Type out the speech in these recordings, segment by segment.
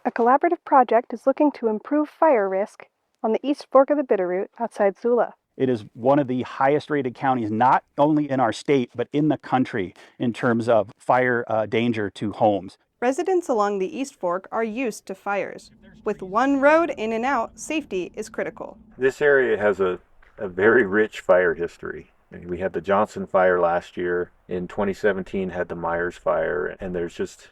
A collaborative project is looking to improve fire risk on the East Fork of the Bitterroot outside Sula. It is one of the highest rated counties, not only in our state, but in the country in terms of fire danger to homes. Residents along the East Fork are used to fires. With one road in and out, safety is critical. This area has a very rich fire history. We had the Johnson fire last year. In 2017 had the Myers fire, and there's just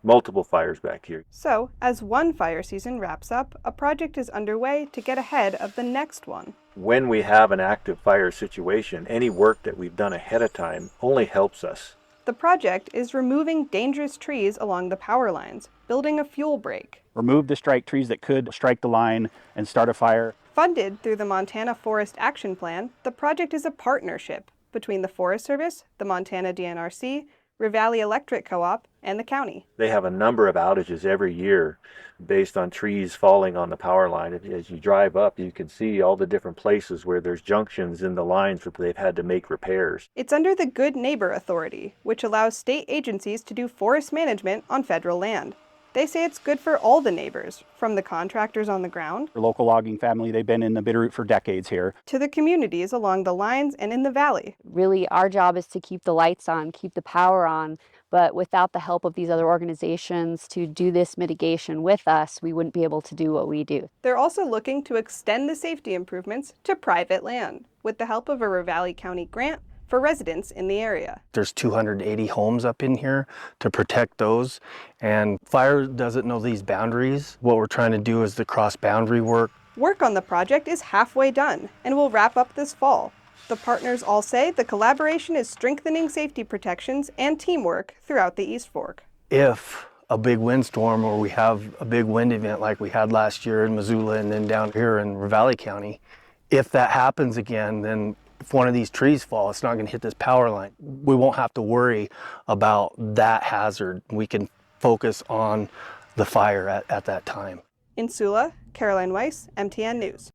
multiple fires back here. So, as one fire season wraps up, a project is underway to get ahead of the next one. When we have an active fire situation, any work that we've done ahead of time only helps us. The project is removing dangerous trees along the power lines, building a fuel break. Remove the strike trees that could strike the line and start a fire. Funded through the Montana Forest Action Plan, the project is a partnership between the Forest Service, the Montana DNRC, Ravalli Electric Co-op, and the county. They have a number of outages every year based on trees falling on the power line. As you drive up, you can see all the different places where there's junctions in the lines where they've had to make repairs. It's under the Good Neighbor Authority, which allows state agencies to do forest management on federal land. They say it's good for all the neighbors, from the contractors on the ground, The local logging family, they've been in the Bitterroot for decades here. to the communities along the lines and in the valley. Really, our job is to keep the lights on, keep the power on, but without the help of these other organizations to do this mitigation with us, we wouldn't be able to do what we do. They're also looking to extend the safety improvements to private land, with the help of a Ravalli County grant for residents in the area. There's 280 homes up in here to protect those, and fire doesn't know these boundaries. What we're trying to do is the cross-boundary work. Work on the project is halfway done and will wrap up this fall. The partners all say the collaboration is strengthening safety protections and teamwork throughout the East Fork. If a big windstorm or we have a big wind event like we had last year in Missoula and then down here in Ravalli County, if that happens again, then if one of these trees fall, it's not going to hit this power line. We won't have to worry about that hazard. We can focus on the fire at that time. In Sula, Caroline Weiss, MTN News.